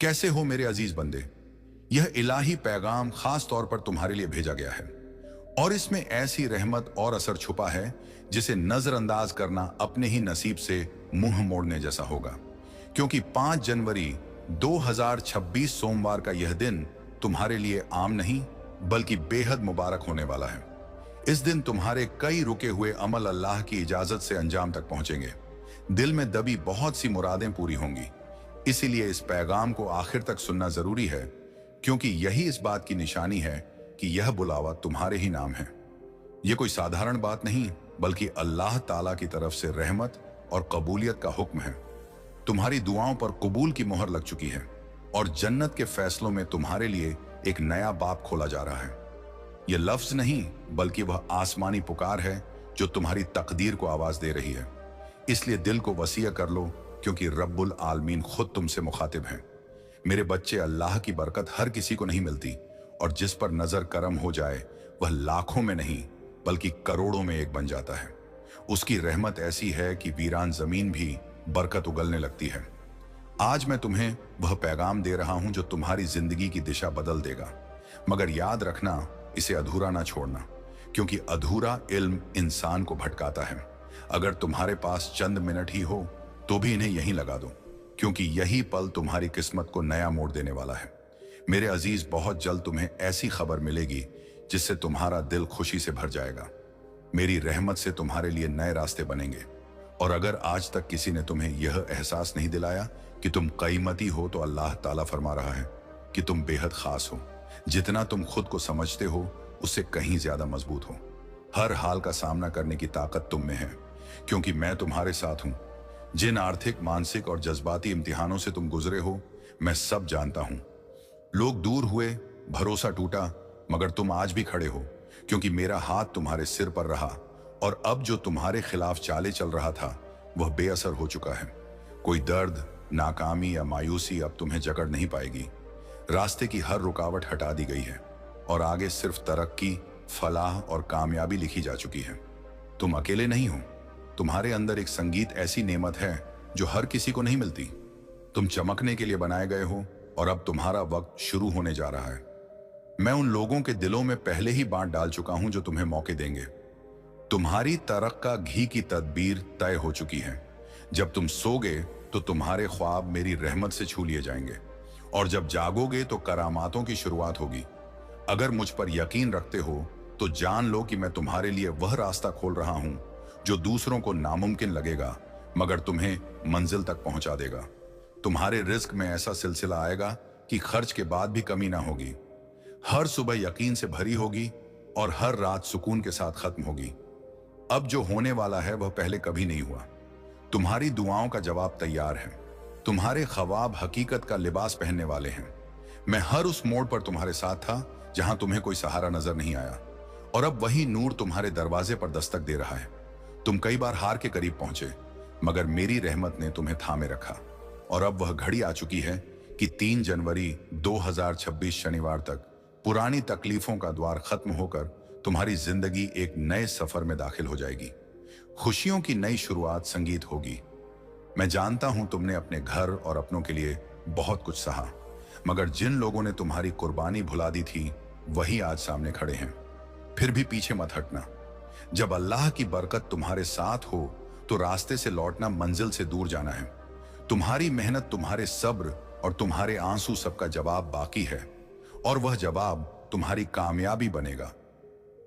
कैसे हो मेरे अजीज बंदे। यह इलाही पैगाम खास तौर पर तुम्हारे लिए भेजा गया है और इसमें ऐसी रहमत और असर छुपा है जिसे नजरअंदाज करना अपने ही नसीब से मुंह मोड़ने जैसा होगा। क्योंकि 5 जनवरी 2026 सोमवार का यह दिन तुम्हारे लिए आम नहीं बल्कि बेहद मुबारक होने वाला है। इस दिन तुम्हारे कई रुके हुए अमल अल्लाह की इजाजत से अंजाम तक पहुंचेंगे। दिल में दबी बहुत सी मुरादें पूरी होंगी। इसीलिए इस पैगाम को आखिर तक सुनना जरूरी है, क्योंकि यही इस बात की निशानी है कि यह बुलावा तुम्हारे ही नाम है। यह कोई साधारण बात नहीं बल्कि अल्लाह ताला की तरफ से रहमत और कबूलियत का हुक्म है। तुम्हारी दुआओं पर कबूल की मोहर लग चुकी है और जन्नत के फैसलों में तुम्हारे लिए एक नया बाब खोला जा रहा है। यह लफ्ज नहीं बल्कि वह आसमानी पुकार है जो तुम्हारी तकदीर को आवाज दे रही है। इसलिए दिल को वसीया कर लो, क्योंकि रब्बुल आलमीन खुद तुमसे मुखातिब हैं। मेरे बच्चे, अल्लाह की बरकत हर किसी को नहीं मिलती और जिस पर नजर करम हो जाए वह लाखों में नहीं बल्कि करोड़ों में एक बन जाता है। उसकी रहमत ऐसी है कि वीरान जमीन भी बरकत उगलने लगती है। आज मैं तुम्हें वह पैगाम दे रहा हूं जो तुम्हारी जिंदगी की दिशा बदल देगा। मगर याद रखना, इसे अधूरा ना छोड़ना, क्योंकि अधूरा इल्म इंसान को भटकाता है। अगर तुम्हारे पास चंद मिनट ही हो तो भी इन्हें यहीं लगा दो, क्योंकि यही पल तुम्हारी किस्मत को नया मोड़ देने वाला है। मेरे अजीज, बहुत जल्द तुम्हें ऐसी खबर मिलेगी जिससे तुम्हारा दिल खुशी से भर जाएगा। मेरी रहमत से तुम्हारे लिए नए रास्ते बनेंगे। और अगर आज तक किसी ने तुम्हें यह एहसास नहीं दिलाया कि तुम कीमती हो, तो अल्लाह ताला फरमा रहा है कि तुम बेहद खास हो। जितना तुम खुद को समझते हो उससे कहीं ज्यादा मजबूत हो। हर हाल का सामना करने की ताकत तुम में है, क्योंकि मैं तुम्हारे साथ हूं। जिन आर्थिक, मानसिक और जज्बाती इम्तिहानों से तुम गुजरे हो, मैं सब जानता हूं। लोग दूर हुए, भरोसा टूटा, मगर तुम आज भी खड़े हो, क्योंकि मेरा हाथ तुम्हारे सिर पर रहा और अब जो तुम्हारे खिलाफ चाले चल रहा था वह बेअसर हो चुका है। कोई दर्द, नाकामी या मायूसी अब तुम्हें जकड़ नहीं पाएगी। रास्ते की हर रुकावट हटा दी गई है और आगे सिर्फ तरक्की, फलाह और कामयाबी लिखी जा चुकी है। तुम अकेले नहीं हो। तुम्हारे अंदर एक संगीत ऐसी नेमत है जो हर किसी को नहीं मिलती। तुम चमकने के लिए बनाए गए हो और अब तुम्हारा वक्त शुरू होने जा रहा है। मैं उन लोगों के दिलों में पहले ही बांट डाल चुका हूं जो तुम्हें मौके देंगे। तुम्हारी तरक्का घी की तदबीर तय हो चुकी है। जब तुम सोगे तो तुम्हारे ख्वाब मेरी रहमत से छू लिए जाएंगे और जब जागोगे तो करामातों की शुरुआत होगी। अगर मुझ पर यकीन रखते हो तो जान लो कि मैं तुम्हारे लिए वह रास्ता खोल रहा हूं जो दूसरों को नामुमकिन लगेगा मगर तुम्हें मंजिल तक पहुंचा देगा। तुम्हारे रिस्क में ऐसा सिलसिला आएगा कि खर्च के बाद भी कमी ना होगी। हर सुबह यकीन से भरी होगी और हर रात सुकून के साथ खत्म होगी। अब जो होने वाला है वह पहले कभी नहीं हुआ। तुम्हारी दुआओं का जवाब तैयार है। तुम्हारे ख्वाब हकीकत का लिबास पहनने वाले हैं। मैं हर उस मोड़ पर तुम्हारे साथ था जहां तुम्हें कोई सहारा नजर नहीं आया और अब वही नूर तुम्हारे दरवाजे पर दस्तक दे रहा है। तुम कई बार हार के करीब पहुंचे, मगर मेरी रहमत ने तुम्हें थामे रखा और अब वह घड़ी आ चुकी है कि 3 जनवरी 2026 शनिवार तक पुरानी तकलीफों का द्वार खत्म होकर तुम्हारी जिंदगी एक नए सफर में दाखिल हो जाएगी। खुशियों की नई शुरुआत संगीत होगी। मैं जानता हूं तुमने अपने घर और अपनों के लिए बहुत कुछ सहा, मगर जिन लोगों ने तुम्हारी कुर्बानी भुला दी थी वही आज सामने खड़े हैं। फिर भी पीछे मत हटना। जब अल्लाह की बरकत तुम्हारे साथ हो तो रास्ते से लौटना मंजिल से दूर जाना है। तुम्हारी मेहनत, तुम्हारे सब्र और तुम्हारे आंसू सबका जवाब बाकी है और वह जवाब तुम्हारी कामयाबी बनेगा।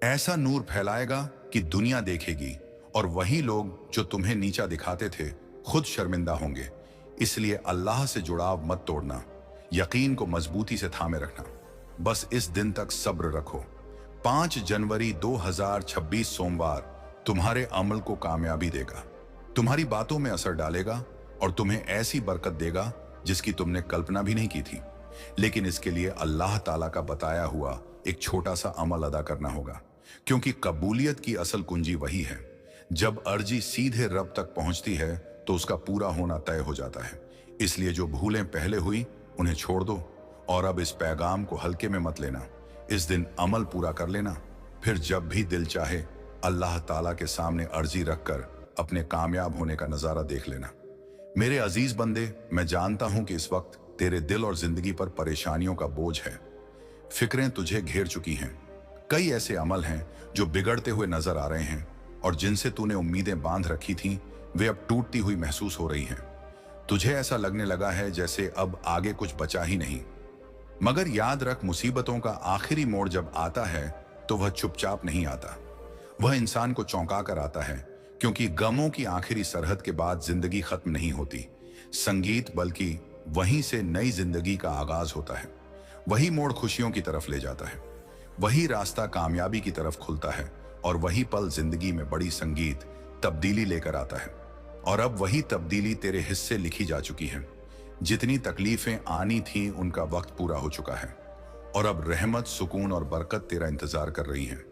ऐसा नूर फैलाएगा कि दुनिया देखेगी और वही लोग जो तुम्हें नीचा दिखाते थे खुद शर्मिंदा होंगे। इसलिए अल्लाह से जुड़ाव मत तोड़ना, यकीन को मजबूती से थामे रखना। बस इस दिन तक सब्र रखो। 5 जनवरी 2026 सोमवार तुम्हारे अमल को कामयाबी देगा, तुम्हारी बातों में असर डालेगा और तुम्हें ऐसी बरकत देगा जिसकी तुमने कल्पना भी नहीं की थी। लेकिन इसके लिए अल्लाह ताला का बताया हुआ एक छोटा सा अमल अदा करना होगा, क्योंकि कबूलियत की असल कुंजी वही है। जब अर्जी सीधे रब तक पहुंचती है तो उसका पूरा होना तय हो जाता है। इसलिए जो भूलें पहले हुई उन्हें छोड़ दो और अब इस पैगाम को हल्के में मत लेना। इस दिन अमल पूरा कर लेना, फिर जब भी दिल चाहे अल्लाह ताला के सामने अर्जी रखकर अपने कामयाब होने का नजारा देख लेना। मेरे अजीज बंदे, मैं जानता हूं कि इस वक्त तेरे दिल और जिंदगी पर परेशानियों का बोझ है। फिक्रें तुझे घेर चुकी हैं। कई ऐसे अमल हैं जो बिगड़ते हुए नजर आ रहे हैं और जिनसे तूने उम्मीदें बांध रखी थीं, वे अब टूटती हुई महसूस हो रही हैं। तुझे ऐसा लगने लगा है जैसे अब आगे कुछ बचा ही नहीं। मगर याद रख, मुसीबतों का आखिरी मोड़ जब आता है तो वह चुपचाप नहीं आता। वह इंसान को चौंका कर आता है, क्योंकि गमों की आखिरी सरहद के बाद जिंदगी खत्म नहीं होती संगीत, बल्कि वहीं से नई जिंदगी का आगाज होता है। वही मोड़ खुशियों की तरफ ले जाता है, वही रास्ता कामयाबी की तरफ खुलता है और वही पल जिंदगी में बड़ी संगीत तब्दीली लेकर आता है। और अब वही तब्दीली तेरे हिस्से लिखी जा चुकी है। जितनी तकलीफें आनी थीं उनका वक्त पूरा हो चुका है और अब रहमत, सुकून और बरकत तेरा इंतजार कर रही हैं।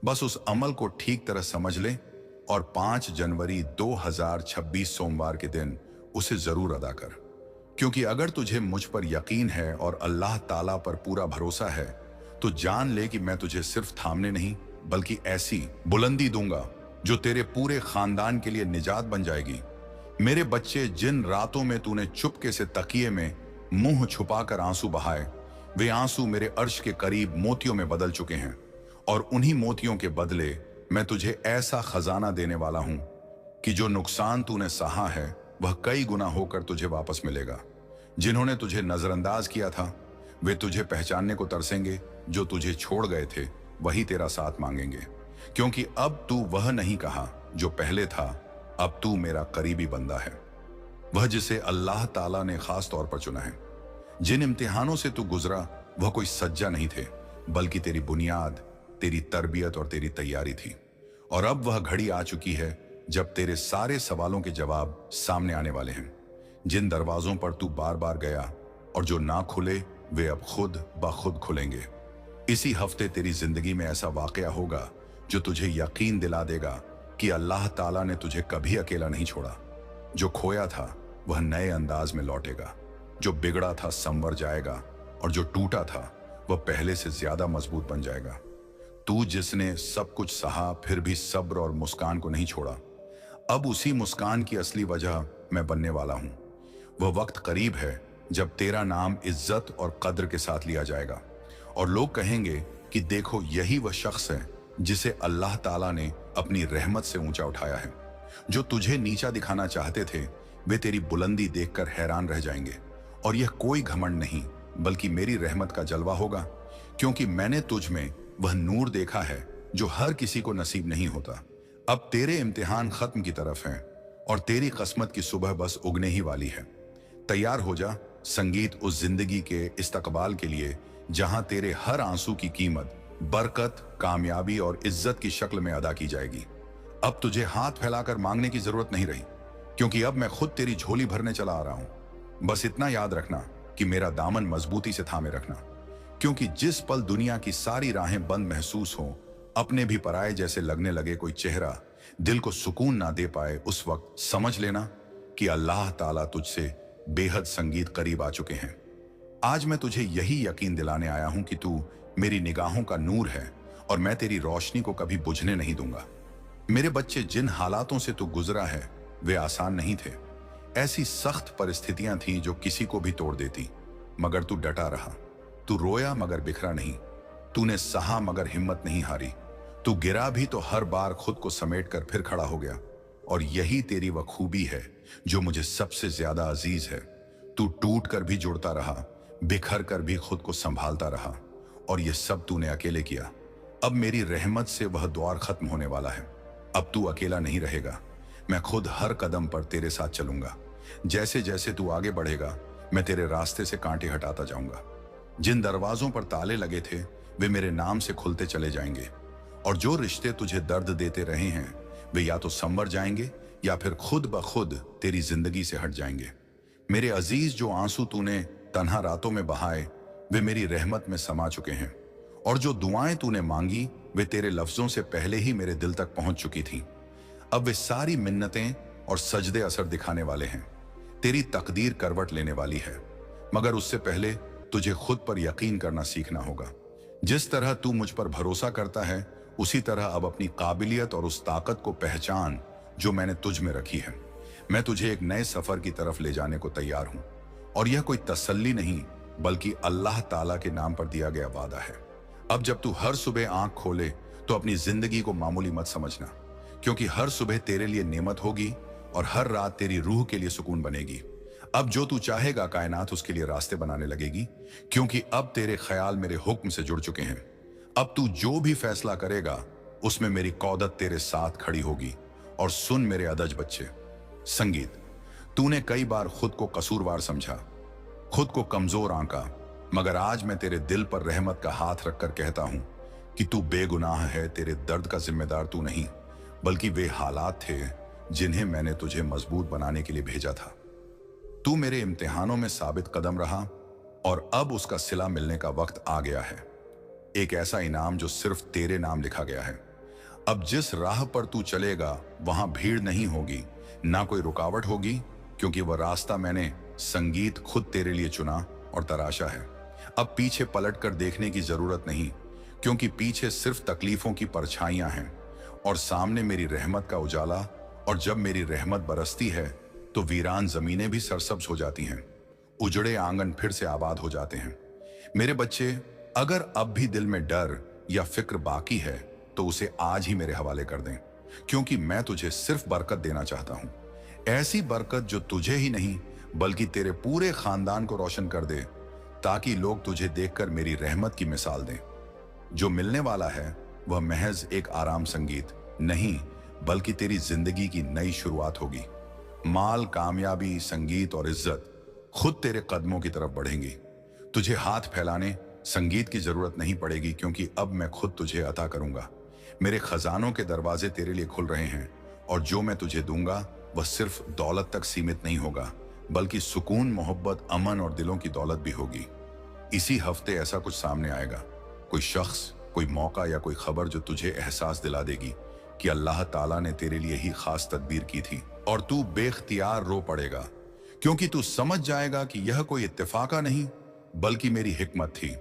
बस उस अमल को ठीक तरह समझ ले और 5 जनवरी 2026 सोमवार के दिन उसे जरूर अदा कर। क्योंकि अगर तुझे मुझ पर यकीन है और अल्लाह ताला पर पूरा भरोसा है, तो जान ले कि मैं तुझे सिर्फ थामने नहीं बल्कि ऐसी बुलंदी दूंगा जो तेरे पूरे खानदान के लिए निजात बन जाएगी। मेरे बच्चे, जिन रातों में तूने चुपके से तकिए में मुंह छुपाकर आंसू बहाए, वे आंसू मेरे अर्श के करीब मोतियों में बदल चुके हैं और उन्हीं मोतियों के बदले मैं तुझे ऐसा खजाना देने वाला हूं कि जो नुकसान तूने सहा है वह कई गुना होकर तुझे वापस मिलेगा। जिन्होंने तुझे नजरअंदाज किया था वे तुझे पहचानने को तरसेंगे, जो तुझे छोड़ गए थे वही तेरा साथ मांगेंगे। क्योंकि अब तू वह नहीं कहा जो पहले था, अब तू मेरा करीबी बंदा है, वह जिसे अल्लाह ताला ने खास तौर पर चुना है। जिन इम्तिहानों से तू गुजरा वह कोई सज्जा नहीं थे, बल्कि तेरी बुनियाद, तेरी तरबियत और तेरी तैयारी थी। और अब वह घड़ी आ चुकी है जब तेरे सारे सवालों के जवाब सामने आने वाले हैं। जिन दरवाजों पर तू बार बार गया और जो ना खुले, वे अब खुद ब खुद खुलेंगे। इसी हफ्ते तेरी जिंदगी में ऐसा वाकया होगा जो तुझे यकीन दिला देगा कि अल्लाह ताला ने तुझे कभी अकेला नहीं छोड़ा। जो खोया था वह नए अंदाज में लौटेगा, जो बिगड़ा था संवर जाएगा और जो टूटा था वह पहले से ज्यादा मजबूत बन जाएगा। तू जिसने सब कुछ सहा फिर भी सब्र और मुस्कान को नहीं छोड़ा, अब उसी मुस्कान की असली वजह मैं बनने वाला हूं। वह वक्त करीब है जब तेरा नाम इज्जत और कद्र के साथ लिया जाएगा और लोग कहेंगे कि देखो, यही वह शख्स है जिसे अल्लाह ताला ने अपनी रहमत से ऊंचा उठाया है। जो तुझे नीचा दिखाना चाहते थे वे तेरी बुलंदी देखकर हैरान रह जाएंगे। और यह कोई घमंड नहीं बल्कि मेरी रहमत का जलवा होगा, क्योंकि मैंने तुझ में वह नूर देखा है जो हर किसी को नसीब नहीं होता। अब तेरे इम्तिहान खत्म की तरफ हैं और तेरी किस्मत की सुबह बस उगने ही वाली है। तैयार हो जा संगीत, उस जिंदगी के इस्तकबाल के लिए जहां तेरे हर आंसू की कीमत बरकत, कामयाबी और इज्जत की शक्ल में अदा की जाएगी। अब तुझे हाथ फैलाकर मांगने की जरूरत नहीं रही, क्योंकि अब मैं खुद तेरी झोली भरने चला आ रहा हूं। बस इतना याद रखना कि मेरा दामन मजबूती से थामे रखना, क्योंकि जिस पल दुनिया की सारी राहें बंद महसूस हों, अपने भी पराये जैसे लगने लगे, कोई चेहरा दिल को सुकून ना दे पाए, उस वक्त समझ लेना कि अल्लाह ताला तुझसे बेहद संगीत करीब आ चुके हैं। आज मैं तुझे यही यकीन दिलाने आया हूं कि तू मेरी निगाहों का नूर है और मैं तेरी रोशनी को कभी बुझने नहीं दूंगा। मेरे बच्चे, जिन हालातों से तू गुजरा है वे आसान नहीं थे। ऐसी सख्त परिस्थितियां थीं जो किसी को भी तोड़ देती, मगर तू डटा रहा। तू रोया मगर बिखरा नहीं, तूने सहा मगर हिम्मत नहीं हारी। तू गिरा भी तो हर बार खुद को समेट कर फिर खड़ा हो गया। और यही तेरी वह खूबी है जो मुझे सबसे ज्यादा अजीज है। तू टूट कर भी जुड़ता रहा, बिखर कर भी खुद को संभालता रहा, और यह सब तूने अकेले किया। अब मेरी रहमत से वह दौर खत्म होने वाला है। अब तू अकेला नहीं रहेगा, मैं खुद हर कदम पर तेरे साथ चलूंगा। जैसे जैसे तू आगे बढ़ेगा मैं तेरे रास्ते से कांटे हटाता जाऊंगा। जिन दरवाजों पर ताले लगे थे वे मेरे नाम से खुलते चले जाएंगे, और जो रिश्ते तुझे दर्द देते रहे हैं वे या तो संवर जाएंगे या फिर खुद ब खुद तेरी जिंदगी से हट जाएंगे। मेरे अजीज, जो आंसू तूने तन्हा रातों में बहाए वे मेरी रहमत में समा चुके हैं, और जो दुआएं तूने मांगी वे तेरे लफ्जों से पहले ही मेरे दिल तक पहुंच चुकी थीं। अब वे सारी मिन्नतें और सजदे असर दिखाने वाले हैं। तेरी तकदीर करवट लेने वाली है, मगर उससे पहले तुझे खुद पर यकीन करना सीखना होगा। जिस तरह तू मुझ पर भरोसा करता है उसी तरह अब अपनी काबिलियत और उस ताकत को पहचान जो मैंने तुझ में रखी है। मैं तुझे एक नए सफर की तरफ ले जाने को तैयार हूं, और यह कोई तसल्ली नहीं बल्कि अल्लाह ताला के नाम पर दिया गया वादा है। अब जब तू हर सुबह आंख खोले तो अपनी जिंदगी को मामूली मत समझना, क्योंकि हर सुबह तेरे लिए नेमत होगी और हर रात तेरी रूह के लिए सुकून बनेगी। अब जो तू चाहेगा कायनात उसके लिए रास्ते बनाने लगेगी, क्योंकि अब तेरे ख्याल मेरे हुक्म से जुड़ चुके हैं। अब तू जो भी फैसला करेगा उसमें मेरी कौदत तेरे साथ खड़ी होगी। और सुन मेरे अदज बच्चे, संगीत, तूने कई बार खुद को कसूरवार समझा, खुद को कमजोर आंका, मगर आज मैं तेरे दिल पर रहमत का हाथ रखकर कहता हूं कि तू बेगुनाह है। तेरे दर्द का जिम्मेदार तू नहीं, बल्कि वे हालात थे जिन्हें मैंने तुझे मजबूत बनाने के लिए भेजा था। तू मेरे इम्तिहानों में साबित कदम रहा और अब उसका सिला मिलने का वक्त आ गया है। एक ऐसा इनाम जो सिर्फ तेरे नाम लिखा गया है। अब जिस राह पर तू चलेगा वहां भीड़ नहीं होगी, ना कोई रुकावट होगी, क्योंकि वह रास्ता मैंने संगीत खुद तेरे लिए चुना और तराशा है। अब पीछे पलटकर देखने की जरूरत नहीं, क्योंकि पीछे सिर्फ तकलीफों की परछाइयां हैं और सामने मेरी रहमत का उजाला। और जब मेरी रहमत बरसती है तो वीरान जमीनें भी सरसब्ज हो जाती हैं, उजड़े आंगन फिर से आबाद हो जाते हैं। मेरे बच्चे, अगर अब भी दिल में डर या फिक्र बाकी है तो उसे आज ही मेरे हवाले कर दें, क्योंकि मैं तुझे सिर्फ बरकत देना चाहता हूं। ऐसी बरकत जो तुझे ही नहीं बल्कि तेरे पूरे खानदान को रोशन कर दे, ताकि लोग तुझे देखकर मेरी रहमत की मिसाल दें। जो मिलने वाला है वह महज एक आराम संगीत नहीं, बल्कि तेरी जिंदगी की नई शुरुआत होगी। माल, कामयाबी, संगीत और इज्जत खुद तेरे कदमों की तरफ बढ़ेंगी। तुझे हाथ फैलाने संगीत की जरूरत नहीं पड़ेगी, क्योंकि अब मैं खुद तुझे अता करूंगा। मेरे खजानों के दरवाजे तेरे लिए खुल रहे हैं और जो मैं तुझे दूंगा वह सिर्फ दौलत तक सीमित नहीं होगा, बल्कि सुकून, मोहब्बत, अमन और दिलों की दौलत भी होगी। इसी हफ्ते ऐसा कुछ सामने आएगा, कोई शख्स, कोई मौका या कोई खबर जो तुझे एहसास दिला देगी कि अल्लाह ताला ने तेरे लिए ही खास तदबीर की थी। और तू बेख्तियार रो पड़ेगा, क्योंकि तू समझ जाएगा कि यह कोई इत्तेफाका नहीं बल्कि मेरी हिकमत थी।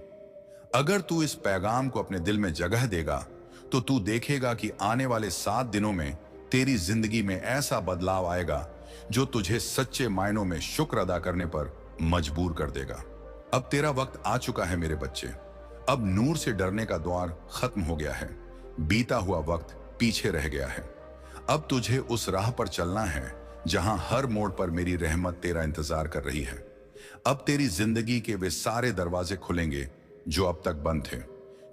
अगर तू इस पैगाम को अपने दिल में जगह देगा तो तू देखेगा कि आने वाले 7 दिनों में तेरी जिंदगी में ऐसा बदलाव आएगा जो तुझे सच्चे मायनों में शुक्र अदा करने पर मजबूर कर देगा। अब तेरा वक्त आ चुका है मेरे बच्चे। अब नूर से डरने का द्वार खत्म हो गया है, बीता हुआ वक्त पीछे रह गया है। अब तुझे उस राह पर चलना है जहां हर मोड़ पर मेरी रहमत तेरा इंतजार कर रही है। अब तेरी जिंदगी के वे सारे दरवाजे खुलेंगे जो अब तक बंद थे।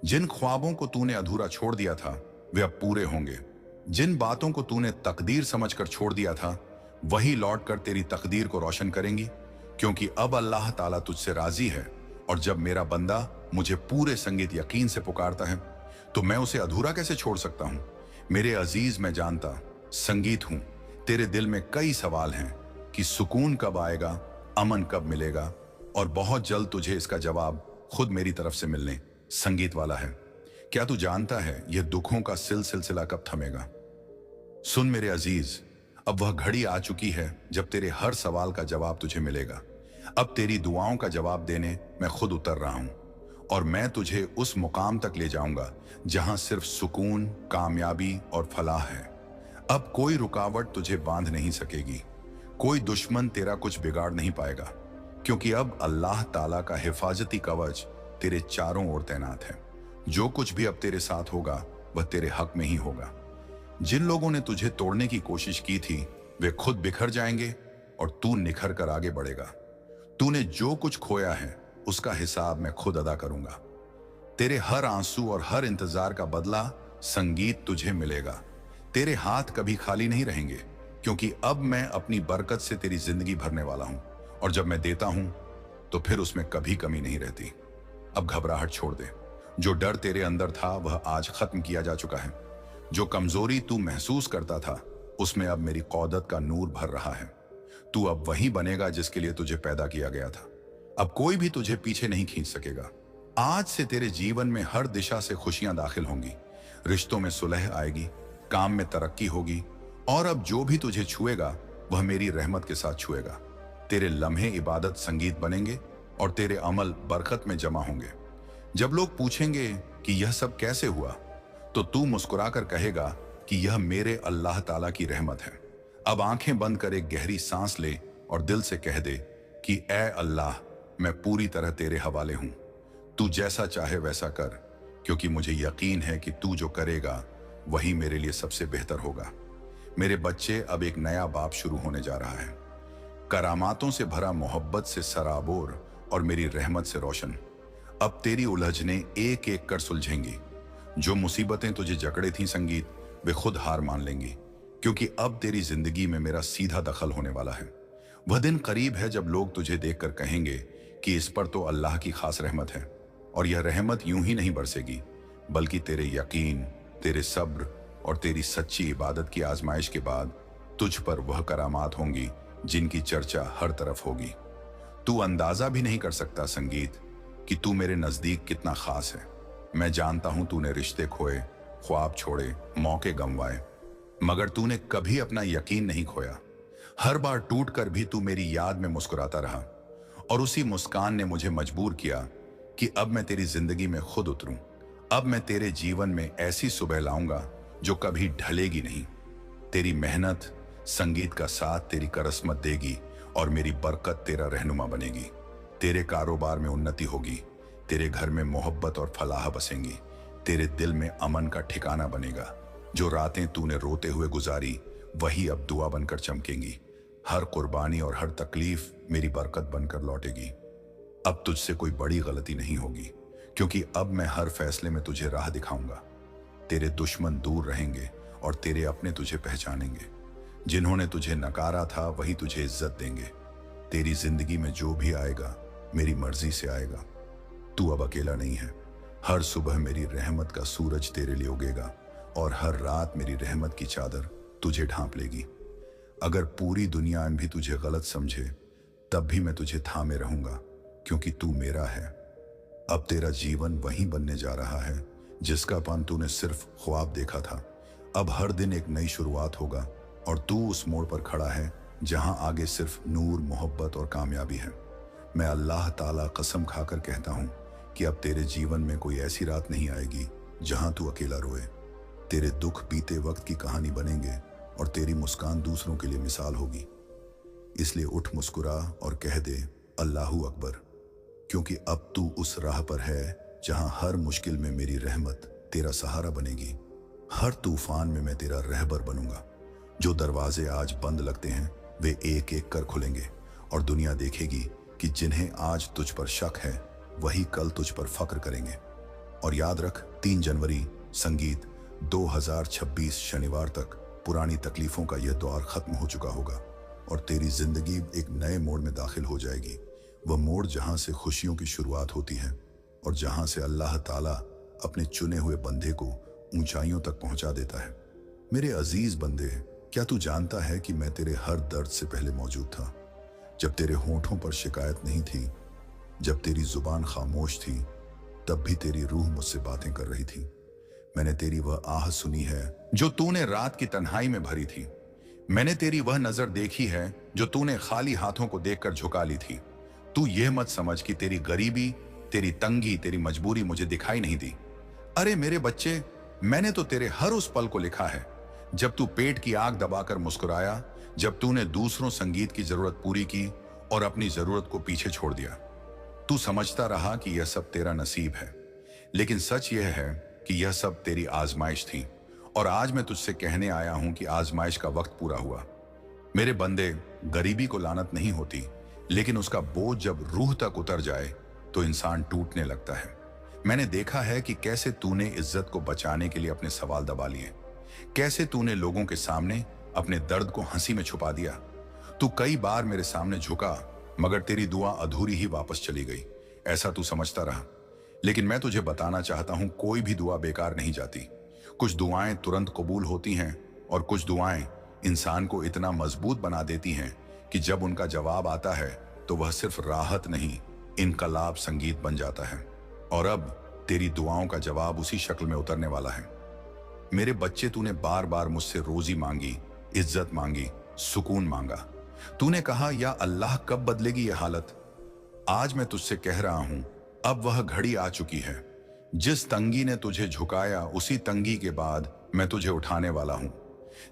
जिन ख्वाबों को तूने अधूरा छोड़ दिया था वे अब पूरे होंगे। जिन बातों को तूने तकदीर समझकर छोड़ दिया था वही लौटकर तेरी तकदीर को रोशन करेंगी, क्योंकि अब अल्लाह ताला तुझसे राजी है। और जब मेरा बंदा मुझे पूरे संगीत यकीन से पुकारता है तो मैं उसे अधूरा कैसे छोड़ सकता हूं। मेरे अजीज, मैं जानता संगीत हूं। तेरे दिल में कई सवाल हैं कि सुकून कब आएगा, अमन कब मिलेगा, और बहुत जल्द तुझे इसका जवाब खुद मेरी तरफ से मिलने संगीत वाला है। क्या तू जानता है यह दुखों का सिलसिला कब थमेगा? सुन मेरे अजीज, अब वह घड़ी आ चुकी है जब तेरे हर सवाल का जवाब तुझे मिलेगा। अब तेरी दुआओं का जवाब देने मैं खुद उतर रहा हूं और मैं तुझे उस मुकाम तक ले जाऊंगा जहां सिर्फ सुकून, कामयाबी और फलाह है। अब कोई रुकावट तुझे बांध नहीं सकेगी, कोई दुश्मन तेरा कुछ बिगाड़ नहीं पाएगा, क्योंकि अब अल्लाह ताला का हिफाजती कवच तेरे चारों ओर तैनात है। जो कुछ भी अब तेरे साथ होगा वह तेरे हक में ही होगा। जिन लोगों ने तुझे तोड़ने की कोशिश की थी वे खुद बिखर जाएंगे और तू निखर कर आगे बढ़ेगा। तूने जो कुछ खोया है उसका हिसाब मैं खुद अदा करूंगा। तेरे हर आंसू और हर इंतजार का बदला संगीत तुझे मिलेगा। तेरे हाथ कभी खाली नहीं रहेंगे, क्योंकि अब मैं अपनी बरकत से तेरी जिंदगी भरने वाला हूं, और जब मैं देता हूं तो फिर उसमें कभी कमी नहीं रहती। अब घबराहट छोड़ दे। जो डर तेरे अंदर था वह आज खत्म किया जा चुका है। जो कमजोरी तू महसूस करता था उसमें अब मेरी कौदत का नूर भर रहा है। तू अब वही बनेगा जिसके लिए तुझे पैदा किया गया था। अब कोई भी तुझे पीछे नहीं खींच सकेगा। आज से तेरे जीवन में हर दिशा से खुशियां दाखिल होंगी, रिश्तों में सुलह आएगी, काम में तरक्की होगी, और अब जो भी तुझे छुएगा वह मेरी रहमत के साथ छुएगा। तेरे लम्हे इबादत संगीत बनेंगे और तेरे अमल बरकत में जमा होंगे। जब लोग पूछेंगे कि यह सब कैसे हुआ, तो तू मुस्कुराकर कहेगा कि यह मेरे अल्लाह ताला की रहमत है। अब आंखें बंद कर एक गहरी सांस ले और दिल से कह दे कि ए अल्लाह, मैं पूरी तरह तेरे हवाले हूं, तू जैसा चाहे वैसा कर, क्योंकि मुझे यकीन है कि तू जो करेगा वही मेरे लिए सबसे बेहतर होगा। मेरे बच्चे, अब एक नया बाब शुरू होने जा रहा है, करामातों से भरा, मोहब्बत से सराबोर और मेरी रहमत से रोशन। अब तेरी उलझने एक एक कर सुलझेंगी। जो मुसीबतें तुझे जकड़े थी संगीत, वे खुद हार मान लेंगी, क्योंकि अब तेरी जिंदगी में मेरा सीधा दखल होने वाला है। वह दिन करीब है जब लोग तुझे देखकर कहेंगे कि इस पर तो अल्लाह की खास रहमत है। और यह रहमत यूं ही नहीं बरसेगी, बल्कि तेरे यकीन, तेरे सब्र और तेरी सच्ची इबादत की आजमाइश के बाद तुझ पर वह करामात होंगी जिनकी चर्चा हर तरफ होगी। तू अंदाजा भी नहीं कर सकता संगीत कि तू मेरे नजदीक कितना खास है। मैं जानता हूं तूने रिश्ते खोए, ख्वाब छोड़े, मौके गंवाए, मगर तूने कभी अपना यकीन नहीं खोया। हर बार टूट कर भी तू मेरी याद में मुस्कुराता रहा, और उसी मुस्कान ने मुझे मजबूर किया कि अब मैं तेरी जिंदगी में खुद उतरूं। अब मैं तेरे जीवन में ऐसी सुबह लाऊंगा जो कभी ढलेगी नहीं। तेरी मेहनत, संगीत का साथ तेरी करस्मत देगी, और मेरी बरकत तेरा रहनुमा बनेगी। तेरे कारोबार में उन्नति होगी, तेरे घर में मोहब्बत और फलाह बसेंगी, तेरे दिल में अमन का ठिकाना बनेगा। जो रातें तूने रोते हुए गुजारी, वही अब दुआ बनकर चमकेंगी। हर कुर्बानी और हर तकलीफ मेरी बरकत बनकर लौटेगी। अब तुझसे कोई बड़ी गलती नहीं होगी, क्योंकि अब मैं हर फैसले में तुझे राह दिखाऊंगा। तेरे दुश्मन दूर रहेंगे और तेरे अपने तुझे पहचानेंगे। जिन्होंने तुझे नकारा था वही तुझे इज्जत देंगे। तेरी जिंदगी में जो भी आएगा मेरी मर्जी से आएगा। तू अब अकेला नहीं है। हर सुबह मेरी रहमत का सूरज तेरे लिए उगेगा, और हर रात मेरी रहमत की चादर तुझे ढांप लेगी। अगर पूरी दुनिया भी तुझे गलत समझे, तब भी मैं तुझे थामे रहूंगा, क्योंकि तू मेरा है। अब तेरा जीवन वही बनने जा रहा है जिसका पान तूने सिर्फ ख्वाब देखा था। अब हर दिन एक नई शुरुआत होगा, और तू उस मोड़ पर खड़ा है जहां आगे सिर्फ नूर, मोहब्बत और कामयाबी है। मैं अल्लाह ताला कसम खाकर कहता हूं कि अब तेरे जीवन में कोई ऐसी रात नहीं आएगी जहां तू अकेला रोए। तेरे दुख बीते वक्त की कहानी बनेंगे, और तेरी मुस्कान दूसरों के लिए मिसाल होगी। इसलिए उठ, मुस्कुरा और कह दे अल्लाहू अकबर, क्योंकि अब तू उस राह पर है जहां हर मुश्किल में मेरी रहमत तेरा सहारा बनेगी। हर तूफान में मैं तेरा रहबर बनूंगा। जो दरवाजे आज बंद लगते हैं वे एक एक कर खुलेंगे, और दुनिया देखेगी कि जिन्हें आज तुझ पर शक है वही कल तुझ पर फक्र करेंगे। और याद रख, 3 जनवरी संगीत 2026 शनिवार तक पुरानी तकलीफों का यह दौर खत्म हो चुका होगा, और तेरी जिंदगी एक नए मोड़ में दाखिल हो जाएगी। वह मोड़ जहां से खुशियों की शुरुआत होती है, और जहां से अल्लाह ताला अपने चुने हुए बंदे को ऊंचाइयों तक पहुंचा देता है। मेरे अजीज बंदे, क्या तू जानता है कि मैं तेरे हर दर्द से पहले मौजूद था? जब तेरे होंठों पर शिकायत नहीं थी, जब तेरी जुबान खामोश थी, तब भी तेरी रूह मुझसे बातें कर रही थी। मैंने तेरी वह आह सुनी है जो तूने रात की तन्हाई में भरी थी। मैंने तेरी वह नजर देखी है जो तूने खाली हाथों को देखकर झुका ली थी। तू यह मत समझ कि तेरी गरीबी, तेरी तंगी, तेरी मजबूरी मुझे दिखाई नहीं दी। अरे मेरे बच्चे, मैंने तो तेरे हर उस पल को लिखा है जब तू पेट की आग दबाकर मुस्कुराया, जब तूने दूसरों संगीत की जरूरत पूरी की और अपनी जरूरत को पीछे छोड़ दिया। तू समझता रहा कि यह सब तेरा नसीब है, लेकिन सच यह है कि यह सब तेरी आजमाइश थी। और आज मैं तुझसे कहने आया हूं कि आजमाइश का वक्त पूरा हुआ। मेरे बंदे, गरीबी को लानत नहीं होती, लेकिन उसका बोझ जब रूह तक उतर जाए तो इंसान टूटने लगता है। मैंने देखा है कि कैसे तूने इज्जत को बचाने के लिए अपने सवाल दबा लिए, कैसे तूने लोगों के सामने अपने दर्द को हंसी में छुपा दिया। तू कई बार मेरे सामने झुका, मगर तेरी दुआ अधूरी ही वापस चली गई, ऐसा तू समझता रहा। लेकिन मैं तुझे बताना चाहता हूं, कोई भी दुआ बेकार नहीं जाती। कुछ दुआएं तुरंत कबूल होती हैं, और कुछ दुआएं इंसान को इतना मजबूत बना देती हैं कि जब उनका जवाब आता है तो वह सिर्फ राहत नहीं, इनकलाब संगीत बन जाता है। और अब तेरी दुआओं का जवाब उसी शक्ल में उतरने वाला है। मेरे बच्चे, तूने बार बार मुझसे रोजी मांगी, इज्जत मांगी, सुकून मांगा। तूने कहा, या अल्लाह कब बदलेगी यह हालत? आज मैं तुझसे कह रहा हूं, अब वह घड़ी आ चुकी है। जिस तंगी ने तुझे झुकाया, उसी तंगी के बाद मैं तुझे उठाने वाला हूं।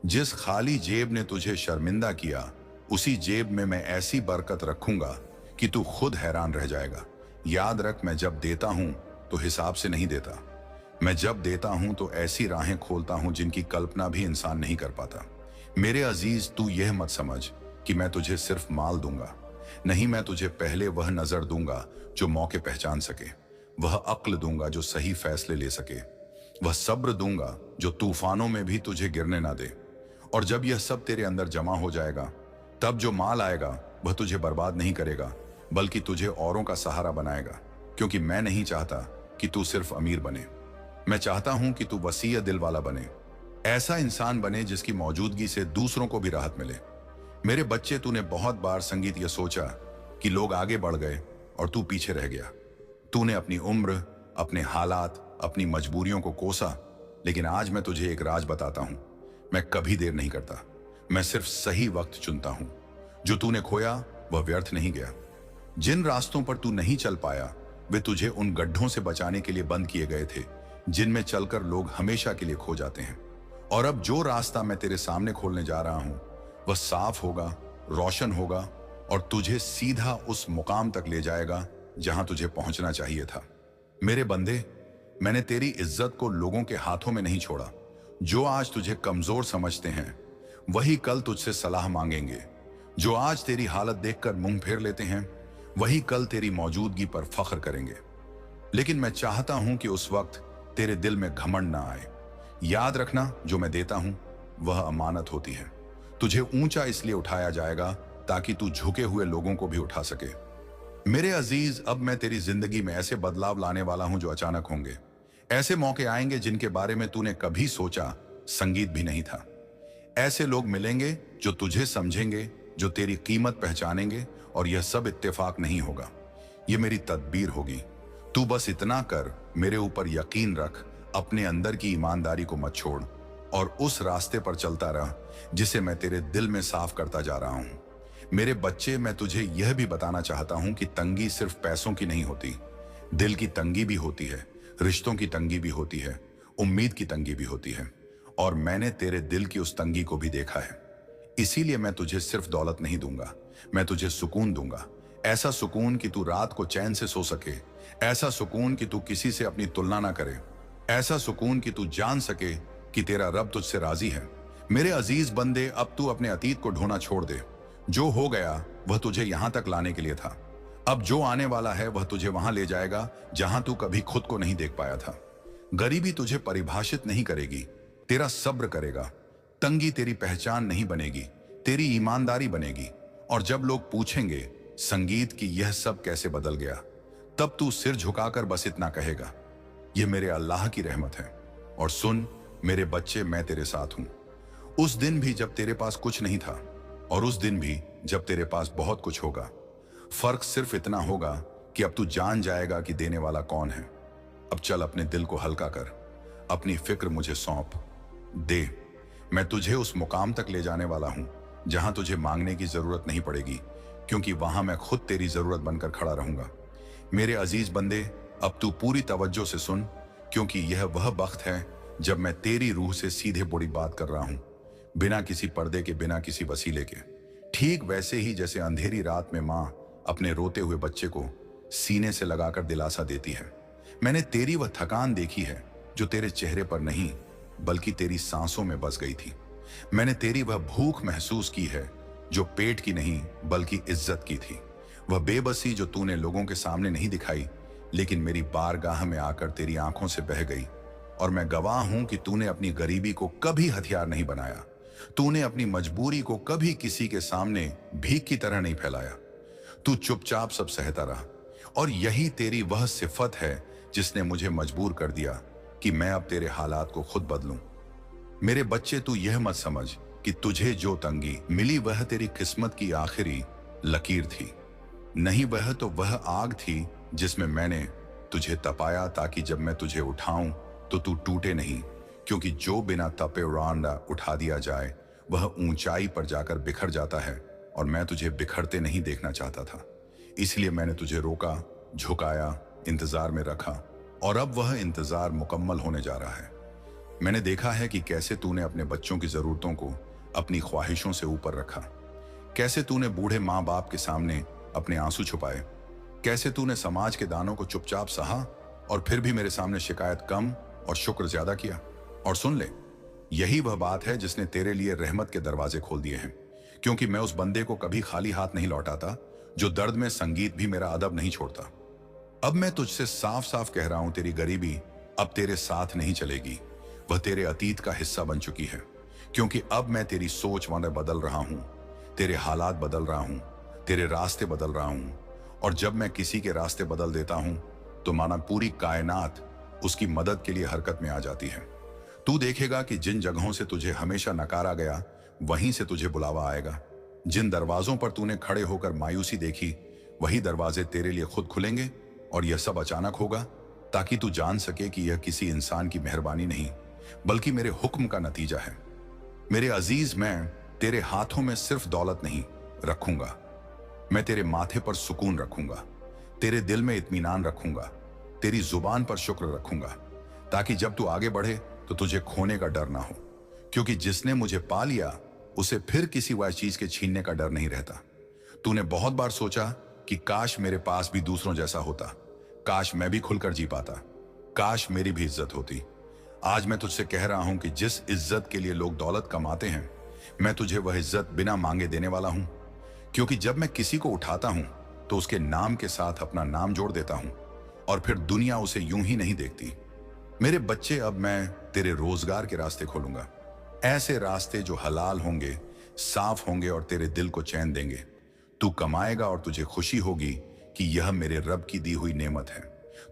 जिस खाली जेब ने तुझे शर्मिंदा किया, उसी जेब में मैं ऐसी बरकत रखूंगा कि तू खुद हैरान रह जाएगा। याद रख, मैं जब देता हूं तो हिसाब से नहीं देता। मैं जब देता हूं तो ऐसी राहें खोलता हूं जिनकी कल्पना भी इंसान नहीं कर पाता। मेरे अजीज, तू यह मत समझ कि मैं तुझे सिर्फ माल दूंगा। नहीं, मैं तुझे पहले वह नजर दूंगा जो मौके पहचान सके, वह अक्ल दूंगा जो सही फैसले ले सके, वह सब्र दूंगा जो तूफानों में भी तुझे गिरने ना दे। और जब यह सब तेरे अंदर जमा हो जाएगा, तब जो माल आएगा वह तुझे बर्बाद नहीं करेगा, बल्कि तुझे औरों का सहारा बनाएगा। क्योंकि मैं नहीं चाहता कि तू सिर्फ अमीर बने, मैं चाहता हूं कि तू वसीय दिल वाला बने। ऐसा इंसान बने जिसकी मौजूदगी से दूसरों को भी राहत मिले। मेरे बच्चे, तूने बहुत बार संगीत यह सोचा कि लोग आगे बढ़ गए और तू पीछे रह गया। तूने अपनी उम्र, अपने हालात, अपनी मजबूरियों को कोसा। लेकिन आज मैं तुझे एक राज बताता हूं, मैं कभी देर नहीं करता। मैं सिर्फ सही वक्त चुनता हूं। जो तूने खोया वह व्यर्थ नहीं गया। जिन रास्तों पर तू नहीं चल पाया वे तुझे उन गड्ढों से बचाने के लिए बंद किए गए थे जिनमें चलकर लोग हमेशा के लिए खो जाते हैं। और अब जो रास्ता मैं तेरे सामने खोलने जा रहा हूं वह साफ होगा, रोशन होगा और तुझे सीधा उस मुकाम तक ले जाएगा जहां तुझे पहुंचना चाहिए था। मेरे बंदे, मैंने तेरी इज्जत को लोगों के हाथों में नहीं छोड़ा। जो आज तुझे कमजोर समझते हैं वही कल तुझसे सलाह मांगेंगे। जो आज तेरी हालत देखकर मुंह फेर लेते हैं वही कल तेरी मौजूदगी पर फख्र करेंगे। लेकिन मैं चाहता हूं कि उस वक्त तेरे दिल में घमंड ना आए। याद रखना, जो मैं देता हूं वह अमानत होती है। तुझे ऊंचा इसलिए उठाया जाएगा ताकि तू झुके हुए लोगों को भी उठा सके। मेरे अजीज, अब मैं तेरी जिंदगी में ऐसे बदलाव लाने वाला हूं जो अचानक होंगे। ऐसे मौके आएंगे जिनके बारे में तूने कभी सोचा संगीत भी नहीं था। ऐसे लोग मिलेंगे जो तुझे समझेंगे, जो तेरी कीमत पहचानेंगे। और यह सब इत्तेफाक नहीं होगा, यह मेरी तदबीर होगी। तू बस इतना कर, मेरे ऊपर यकीन रख, अपने अंदर की ईमानदारी को मत छोड़ और उस रास्ते पर चलता रह जिसे मैं तेरे दिल में साफ करता जा रहा हूं। मेरे बच्चे, मैं तुझे यह भी बताना चाहता हूं कि तंगी सिर्फ पैसों की नहीं होती। दिल की तंगी भी होती है, रिश्तों की तंगी भी होती है, उम्मीद की तंगी भी होती है। और मैंने तेरे दिल की उस तंगी को भी देखा है। इसीलिए मैं तुझे सिर्फ दौलत नहीं दूंगा, मैं तुझे सुकून दूंगा। ऐसा सुकून कि तू रात को चैन से सो सके, ऐसा सुकून कि तू किसी से अपनी तुलना ना करे, ऐसा सुकून कि तू जान सके कि तेरा रब तुझसे राजी है। मेरे अजीज बंदे, अब तू अपने अतीत को ढोना छोड़ दे। जो हो गया वह तुझे यहां तक लाने के लिए था। अब जो आने वाला है वह तुझे वहां ले जाएगा जहां तू कभी खुद को नहीं देख पाया था। गरीबी तुझे परिभाषित नहीं करेगी, तेरा सब्र करेगा। तंगी तेरी पहचान नहीं बनेगी, तेरी ईमानदारी बनेगी। और जब लोग पूछेंगे संगीत की यह सब कैसे बदल गया, तब तू सिर झुकाकर बस इतना कहेगा, यह मेरे अल्लाह की रहमत है। और सुन मेरे बच्चे, मैं तेरे साथ हूं। उस दिन भी जब तेरे पास कुछ नहीं था और उस दिन भी जब तेरे पास बहुत कुछ होगा। फर्क सिर्फ इतना होगा कि अब तू जान जाएगा कि देने वाला कौन है। अब चल, अपने दिल को हल्का कर, अपनी फिक्र मुझे सौंप दे। मैं तुझे उस मुकाम तक ले जाने वाला हूं जहां तुझे मांगने की जरूरत नहीं पड़ेगी, क्योंकि वहां मैं खुद तेरी जरूरत बनकर खड़ा रहूंगा। मेरे अजीज बंदे, अब तू पूरी तवज्जो से सुन, क्योंकि यह वह वक्त है जब मैं तेरी रूह से सीधे बड़ी बात कर रहा हूं, बिना किसी पर्दे के, बिना किसी वसीले के। ठीक वैसे ही जैसे अंधेरी रात में मां अपने रोते हुए बच्चे को सीने से लगाकर दिलासा देती है। मैंने तेरी वह थकान देखी है जो तेरे चेहरे पर नहीं बल्कि तेरी सांसों में बस गई थी। मैंने तेरी वह भूख महसूस की है जो पेट की नहीं बल्कि इज्जत की थी। वह बेबसी जो तूने लोगों के सामने नहीं दिखाई, लेकिन मेरी बारगाह में आकर तेरी आंखों से बह गई। और मैं गवाह हूं कि तूने अपनी गरीबी को कभी हथियार नहीं बनाया। तूने अपनी मजबूरी को कभी किसी के सामने भीख की तरह नहीं फैलाया। तू चुपचाप सब सहता रहा। और यही तेरी वह सिफत है जिसने मुझे मजबूर कर दिया कि मैं अब तेरे हालात को खुद बदलूं। मेरे बच्चे, तू यह मत समझ कि तुझे जो तंगी मिली वह तेरी किस्मत की आखिरी लकीर थी। नहीं, वह तो वह आग थी जिसमें मैंने तुझे तपाया ताकि जब मैं तुझे उठाऊं तो तू टूटे नहीं। क्योंकि जो बिना तपे रांडा उठा दिया जाए वह ऊंचाई पर जाकर बिखर जाता है, और मैं तुझे बिखरते नहीं देखना चाहता था। इसलिए मैंने तुझे रोका, झुकाया, इंतजार में रखा। और अब वह इंतजार मुकम्मल होने जा रहा है। मैंने देखा है कि कैसे तूने अपने बच्चों की जरूरतों को अपनी ख्वाहिशों से ऊपर रखा, कैसे तूने बूढ़े माँ बाप के सामने अपने आंसू छुपाए, कैसे तूने समाज के दानों को चुपचाप सहा और फिर भी मेरे सामने शिकायत कम और शुक्र ज्यादा किया। और सुन ले, यही वह बात है जिसने तेरे लिए रहमत के दरवाजे खोल दिए हैं, क्योंकि मैं उस बंदे को कभी खाली हाथ नहीं लौटाता जो दर्द में संगीत भी मेरा अदब नहीं छोड़ता। अब मैं तुझसे साफ साफ कह रहा हूं, तेरी गरीबी अब तेरे साथ नहीं चलेगी, वह तेरे अतीत का हिस्सा बन चुकी है। क्योंकि अब मैं तेरी सोच वाले बदल रहा हूं, तेरे हालात बदल रहा हूं, तेरे रास्ते बदल रहा हूं। और जब मैं किसी के रास्ते बदल देता हूं तो माना पूरी कायनात उसकी मदद के लिए हरकत में आ जाती है। तू देखेगा कि जिन जगहों से तुझे हमेशा नकारा गया वहीं से तुझे बुलावा आएगा। जिन दरवाजों पर तूने खड़े होकर मायूसी देखी वही दरवाजे तेरे लिए खुद खुलेंगे। और यह सब अचानक होगा ताकि तू जान सके कि यह किसी इंसान की मेहरबानी नहीं बल्कि मेरे हुक्म का नतीजा है। मेरे अजीज, मैं तेरे हाथों में सिर्फ दौलत नहीं रखूंगा, मैं तेरे माथे पर सुकून रखूंगा, तेरे दिल में इत्मीनान रखूंगा, तेरी जुबान पर शुक्र रखूंगा, ताकि जब तू आगे बढ़े तो तुझे खोने का डर ना हो। क्योंकि जिसने मुझे पा लिया उसे फिर किसी वह चीज के छीनने का डर नहीं रहता। तूने बहुत बार सोचा कि काश मेरे पास भी दूसरों जैसा होता, काश मैं भी खुलकर जी पाता, काश मेरी भी इज्जत होती। आज मैं तुझसे कह रहा हूं कि जिस इज्जत के लिए लोग दौलत कमाते हैं, मैं तुझे वह इज्जत बिना मांगे देने वाला हूं। क्योंकि जब मैं किसी को उठाता हूं तो उसके नाम के साथ अपना नाम जोड़ देता हूं और फिर दुनिया उसे यूं ही नहीं देखती। मेरे बच्चे, अब मैं तेरे रोजगार के रास्ते खोलूंगा, ऐसे रास्ते जो हलाल होंगे, साफ होंगे और तेरे दिल को चैन देंगे। तू कमाएगा और तुझे खुशी होगी कि यह मेरे रब की दी हुई नेमत है।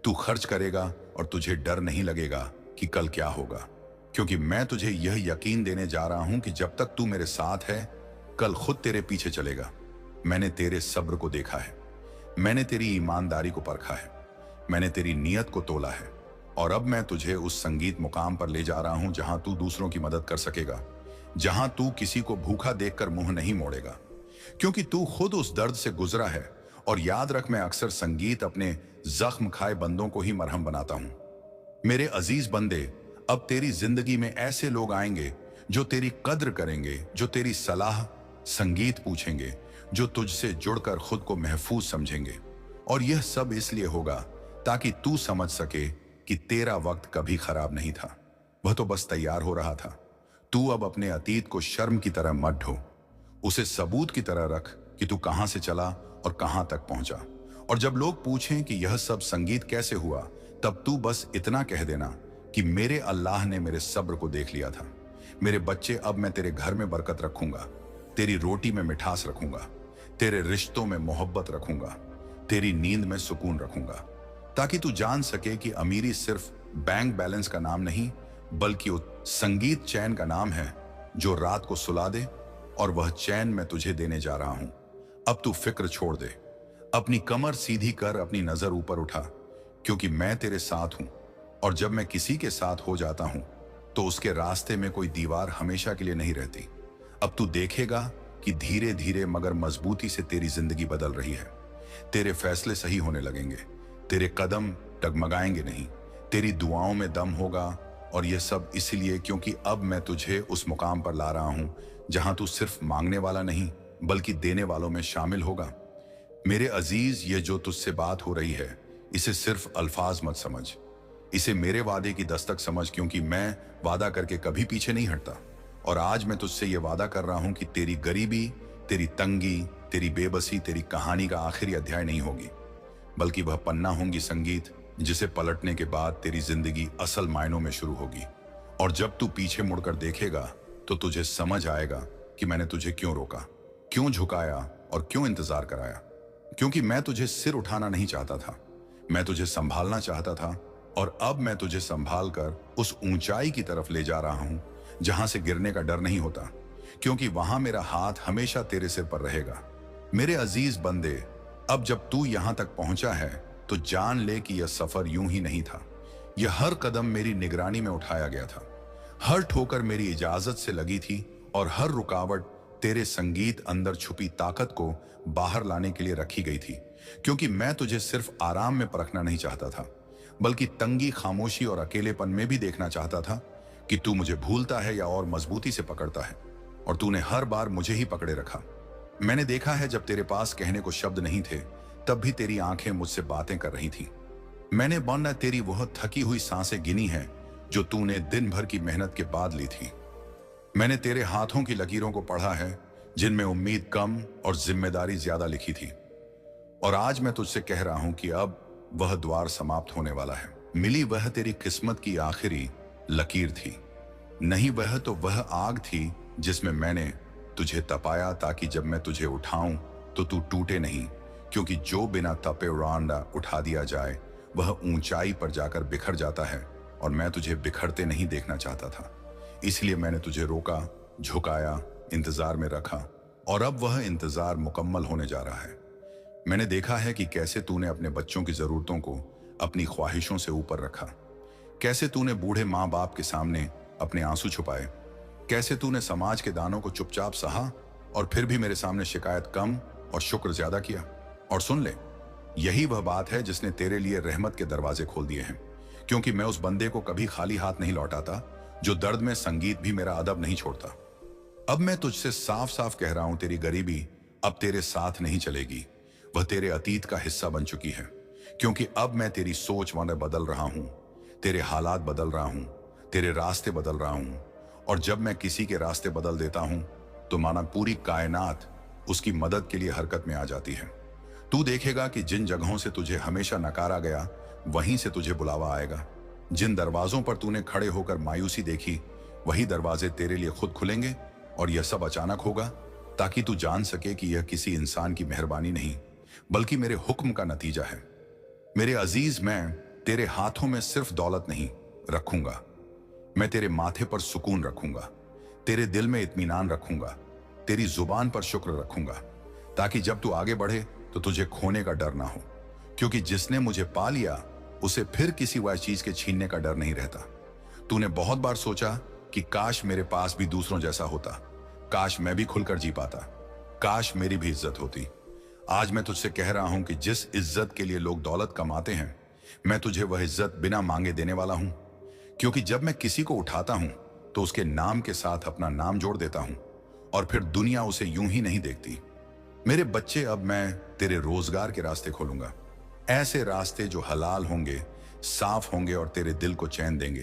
तू खर्च करेगा और तुझे डर नहीं लगेगा कि कल क्या होगा। क्योंकि मैं तुझे यह यकीन देने जा रहा हूं कि जब तक तू मेरे साथ है, कल खुद तेरे पीछे चलेगा। मैंने तेरे सब्र को देखा है, मैंने तेरी ईमानदारी को परखा है, मैंने तेरी नीयत को तोला है। और अब मैं तुझे उस संगीत मुकाम पर ले जा रहा हूं जहां तू दूसरों की मदद कर सकेगा, जहां तू किसी को भूखा देखकर मुंह नहीं मोड़ेगा, क्योंकि तू खुद उस दर्द से गुजरा है। और याद रख, मैं अक्सर संगीत अपने जख्म खाए बंदों को ही मरहम बनाता हूं। मेरे अजीज बंदे, अब तेरी जिंदगी में ऐसे लोग आएंगे जो तेरी कद्र करेंगे, जो तेरी सलाह संगीत पूछेंगे, जो तुझसे जुड़कर खुद को महफूज समझेंगे। और यह सब इसलिए होगा ताकि तू समझ सके कि तेरा वक्त कभी खराब नहीं था, वह तो बस तैयार हो रहा था। तू अब अपने अतीत को शर्म की तरह मत ढो, उसे सबूत की तरह रख कि तू कहां से चला और कहां तक पहुंचा। और जब लोग पूछें कि यह सब संगीत कैसे हुआ, तब तू बस इतना कह देना कि मेरे अल्लाह ने मेरे सब्र को देख लिया था। मेरे बच्चे, अब मैं तेरे घर में बरकत रखूंगा, तेरी रोटी में मिठास रखूंगा, तेरे रिश्तों में मोहब्बत रखूंगा, तेरी नींद में सुकून रखूंगा, ताकि तू जान सके कि अमीरी सिर्फ बैंक बैलेंस का नाम नहीं बल्कि संगीत चैन का नाम है, जो रात को सुला दे। और वह चैन मैं तुझे देने जा रहा हूं। अब तू फिक्र छोड़ दे, अपनी कमर सीधी कर, अपनी नजर ऊपर उठा, क्योंकि मैं तेरे साथ हूं। और जब मैं किसी के साथ हो जाता हूं तो उसके रास्ते में कोई दीवार हमेशा के लिए नहीं रहती। अब तू देखेगा कि धीरे धीरे मगर मजबूती से तेरी जिंदगी बदल रही है। तेरे फैसले सही होने लगेंगे, तेरे कदम डगमगाएंगे नहीं, तेरी दुआओं में दम होगा। और यह सब इसलिए क्योंकि अब मैं तुझे उस मुकाम पर ला रहा हूं जहां तू सिर्फ मांगने वाला नहीं बल्कि देने वालों में शामिल होगा। मेरे अजीज, ये जो तुझसे बात हो रही है, इसे सिर्फ अल्फाज मत समझ, इसे मेरे वादे की दस्तक समझ, क्योंकि मैं वादा करके कभी पीछे नहीं हटता। और आज मैं तुझसे यह वादा कर रहा हूं कि तेरी गरीबी, तेरी तंगी, तेरी बेबसी तेरी कहानी का आखिरी अध्याय नहीं होगी, बल्कि वह पन्ना होंगी संगीत, जिसे पलटने के बाद तेरी जिंदगी असल मायनों में शुरू होगी। और जब तू पीछे मुड़कर देखेगा तो तुझे समझ आएगा कि मैंने तुझे क्यों रोका, क्यों झुकाया और क्यों इंतजार कराया। क्योंकि मैं तुझे सिर उठाना नहीं चाहता था, मैं तुझे संभालना चाहता था। और अब मैं तुझे संभाल कर उस ऊंचाई की तरफ ले जा रहा हूं जहां से गिरने का डर नहीं होता, क्योंकि वहां मेरा हाथ हमेशा तेरे सिर पर रहेगा। मेरे अजीज बंदे, अब जब तू यहां तक पहुंचा है तो जान ले कि यह सफर यूं ही नहीं था। यह हर कदम मेरी निगरानी में उठाया गया था, हर ठोकर मेरी इजाजत से लगी थी और हर रुकावट तेरे संगीत अंदर छुपी ताकत को बाहर लाने के लिए रखी गई थी। क्योंकि मैं तुझे सिर्फ आराम में परखना नहीं चाहता था, बल्कि तंगी, खामोशी और अकेलेपन में भी देखना चाहता था कि तू मुझे भूलता है या और मजबूती से पकड़ता है। और तूने हर बार मुझे ही पकड़े रखा। मैंने देखा है जब तेरे पास कहने को शब्द नहीं थे, तब भी तेरी आंखें मुझसे बातें कर रही थीं। मैंने बौना तेरी वह थकी हुई सांसें गिनी हैं जो तूने दिन भर की मेहनत के बाद ली थी। मैंने तेरे हाथों की लकीरों को पढ़ा है जिनमें उम्मीद कम और जिम्मेदारी ज्यादा लिखी थी। और आज मैं तुझसे कह रहा हूं कि अब वह द्वार समाप्त होने वाला है। मिली वह तेरी किस्मत की आखिरी लकीर थी, नहीं वह तो वह आग थी जिसमें मैंने तुझे तपाया, ताकि जब मैं तुझे उठाऊं तो तू टूटे नहीं, क्योंकि जो बिना तपे उड़ांडा उठा दिया जाए वह ऊंचाई पर जाकर बिखर जाता है, और मैं तुझे बिखरते नहीं देखना चाहता था। इसलिए मैंने तुझे रोका, झुकाया, इंतजार में रखा, और अब वह इंतजार मुकम्मल होने जा रहा है। मैंने देखा है कि कैसे तूने अपने बच्चों की जरूरतों को अपनी ख्वाहिशों से ऊपर रखा, कैसे तूने बूढ़े माँ बाप के सामने अपने आंसू छुपाए, कैसे तूने समाज के दानों को चुपचाप सहा और फिर भी मेरे सामने शिकायत कम और शुक्र ज्यादा किया। और सुन ले, यही वह बात है जिसने तेरे लिए रहमत के दरवाजे खोल दिए हैं, क्योंकि मैं उस बंदे को कभी खाली हाथ नहीं लौटाता जो दर्द में संगीत भी मेरा अदब नहीं छोड़ता। अब मैं तुझसे साफ साफ कह रहा हूं, तेरी गरीबी अब तेरे साथ नहीं चलेगी, वह तेरे अतीत का हिस्सा बन चुकी है, क्योंकि अब मैं तेरी सोच वाले बदल रहा हूं, तेरे हालात बदल रहा हूं, तेरे रास्ते बदल रहा हूं। और जब मैं किसी के रास्ते बदल देता हूं तो माना पूरी कायनात उसकी मदद के लिए हरकत में आ जाती है। तू देखेगा कि जिन जगहों से तुझे हमेशा नकारा गया वहीं से तुझे बुलावा आएगा। जिन दरवाजों पर तूने खड़े होकर मायूसी देखी, वही दरवाजे तेरे लिए खुद खुलेंगे, और यह सब अचानक होगा ताकि तू जान सके कि यह किसी इंसान की मेहरबानी नहीं बल्कि मेरे हुक्म का नतीजा है। मेरे अजीज, मैं तेरे हाथों में सिर्फ दौलत नहीं रखूंगा, मैं तेरे माथे पर सुकून रखूंगा, तेरे दिल में इत्मीनान रखूंगा, तेरी जुबान पर शुक्र रखूंगा, ताकि जब तू आगे बढ़े तो तुझे खोने का डर ना हो, क्योंकि जिसने मुझे पा लिया उसे फिर किसी वह चीज के छीनने का डर नहीं रहता। तूने बहुत बार सोचा कि काश मेरे पास भी दूसरों जैसा होता, काश मैं भी खुलकर जी पाता, काश मेरी भी इज्जत होती। आज मैं तुझसे कह रहा हूं कि जिस इज्जत के लिए लोग दौलत कमाते हैं, मैं तुझे वह इज्जत बिना मांगे देने वाला हूं, क्योंकि जब मैं किसी को उठाता हूं तो उसके नाम के साथ अपना नाम जोड़ देता हूं, और फिर दुनिया उसे यूं ही नहीं देखती। मेरे बच्चे, अब मैं तेरे रोजगार के रास्ते खोलूंगा, ऐसे रास्ते जो हलाल होंगे, साफ होंगे और तेरे दिल को चैन देंगे।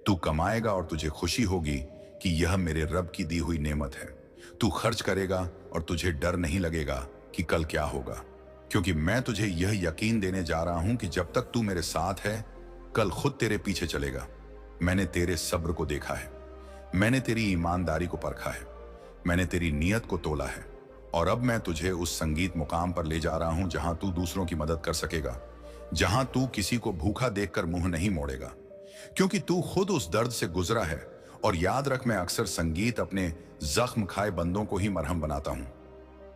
तू कमाएगा और तुझे खुशी होगी कि यह मेरे रब की दी हुई नेमत है। तू खर्च करेगा और तुझे डर नहीं लगेगा कि कल क्या होगा, क्योंकि मैं तुझे यह यकीन देने जा रहा हूं कि जब तक तू मेरे साथ है, कल खुद तेरे पीछे चलेगा। मैंने तेरे सब्र को देखा है, मैंने तेरी ईमानदारी को परखा है, मैंने तेरी नीयत को तोला है, और अब मैं तुझे उस संगीत मुकाम पर ले जा रहा हूं जहां तू दूसरों की मदद कर सकेगा, जहां तू किसी को भूखा देखकर मुंह नहीं मोड़ेगा, क्योंकि तू खुद उस दर्द से गुजरा है। और याद रख, मैं अक्सर संगीत अपने जख्म खाए बंदों को ही मरहम बनाता हूं।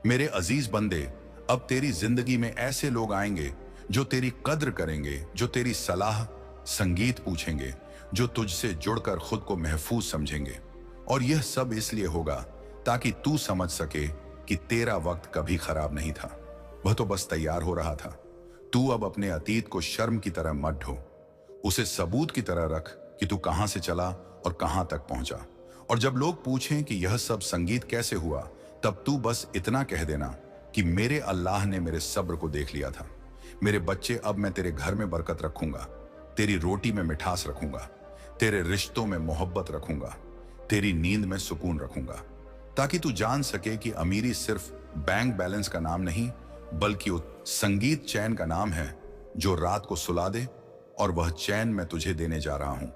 मेरे अजीज बंदे, अब तेरी जिंदगी में ऐसे लोग आएंगे जो तेरी कद्र करेंगे, जो तेरी सलाह संगीत पूछेंगे, जो तुझसे जुड़कर खुद को महफूज समझेंगे। और यह सब इसलिए होगा ताकि तू समझ सके कि तेरा वक्त कभी खराब नहीं था, वह तो बस तैयार हो रहा था। तू अब अपने अतीत को शर्म की तरह मत ढो, उसे सबूत की तरह रख कि तू कहां से चला और कहां तक पहुंचा। और जब लोग पूछें कि यह सब संगीत कैसे हुआ, तब तू बस इतना कह देना कि मेरे अल्लाह ने मेरे सब्र को देख लिया था। मेरे बच्चे, अब मैं तेरे घर में बरकत रखूंगा, तेरी रोटी में मिठास रखूंगा, तेरे रिश्तों में मोहब्बत रखूंगा, तेरी नींद में सुकून रखूंगा, ताकि तू जान सके कि अमीरी सिर्फ बैंक बैलेंस का नाम नहीं बल्कि उस संगीत चैन का नाम है जो रात को सुला दे। और वह चैन मैं तुझे देने जा रहा हूं।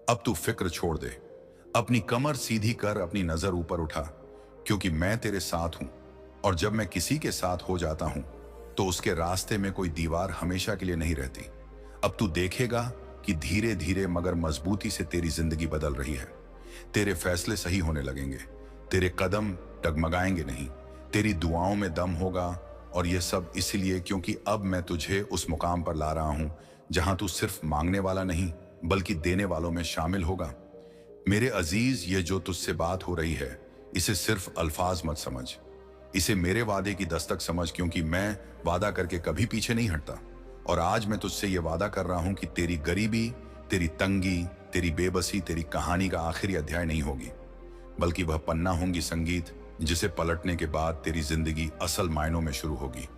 अब तू फिक्र छोड़ दे, अपनी कमर सीधी कर, अपनी नजर ऊपर उठा, क्योंकि मैं तेरे साथ हूं। और जब मैं किसी के साथ हो जाता हूं तो उसके रास्ते में कोई दीवार हमेशा के लिए नहीं रहती। अब तू देखेगा कि धीरे धीरे मगर मजबूती से तेरी जिंदगी बदल रही है। तेरे फैसले सही होने लगेंगे, तेरे कदम डगमगाएंगे नहीं, तेरी दुआओं में दम होगा। और यह सब इसलिए क्योंकि अब मैं तुझे उस मुकाम पर ला रहा हूं जहां तू सिर्फ मांगने वाला नहीं बल्कि देने वालों में शामिल होगा। मेरे अजीज, ये जो तुझसे बात हो रही है, इसे सिर्फ अल्फाज मत समझ, इसे मेरे वादे की दस्तक समझ, क्योंकि मैं वादा करके कभी पीछे नहीं हटता। और आज मैं तुझसे ये वादा कर रहा हूं कि तेरी गरीबी, तेरी तंगी, तेरी बेबसी तेरी कहानी का आखिरी अध्याय नहीं होगी, बल्कि वह पन्ना होंगी संगीत जिसे पलटने के बाद तेरी जिंदगी असल मायनों में शुरू होगी।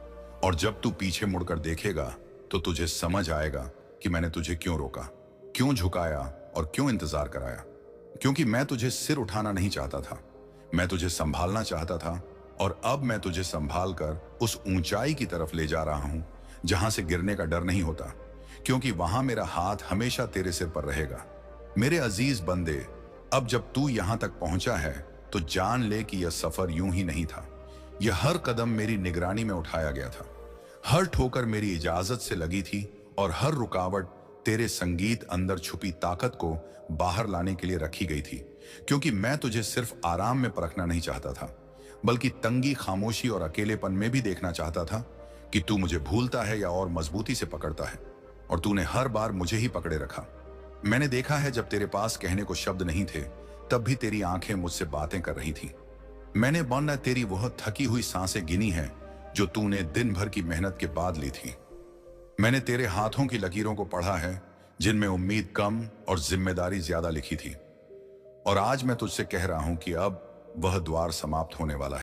और जब तू पीछे मुड़कर देखेगा तो तुझे समझ आएगा कि मैंने तुझे क्यों रोका, क्यों झुकाया और क्यों इंतजार कराया। क्योंकि मैं तुझे सिर उठाना नहीं चाहता था, मैं तुझे संभालना चाहता था। और अब मैं तुझे संभाल कर उस ऊंचाई की तरफ ले जा रहा हूं जहां से गिरने का डर नहीं होता, क्योंकि वहां मेरा हाथ हमेशा तेरे सिर पर रहेगा। मेरे अजीज बंदे, अब जब तू यहां तक पहुंचा है तो जान ले कि यह सफर यूं ही नहीं था। यह हर कदम मेरी निगरानी में उठाया गया था, हर ठोकर मेरी इजाजत से लगी थी और हर रुकावट तेरे संगीत अंदर छुपी ताकत को बाहर लाने के लिए रखी गई थी। क्योंकि मैं तुझे सिर्फ आराम में परखना नहीं चाहता था, बल्कि तंगी, खामोशी और अकेलेपन में भी देखना चाहता था कि तू मुझे भूलता है या और मजबूती से पकड़ता है। और तूने हर बार मुझे ही पकड़े रखा। मैंने देखा है जब तेरे पास कहने को शब्द नहीं थे तब भी तेरी आंखें मुझसे बातें कर रही थीं। मैंने वरना तेरी वह थकी हुई सांसें गिनी हैं जो तूने दिन भर की मेहनत के बाद ली थी। मैंने तेरे हाथों की लकीरों को पढ़ा है जिनमें उम्मीद कम और जिम्मेदारी ज्यादा लिखी थी। और आज मैं तुझसे कह रहा हूं कि अब वह द्वार समाप्त होने वाला है।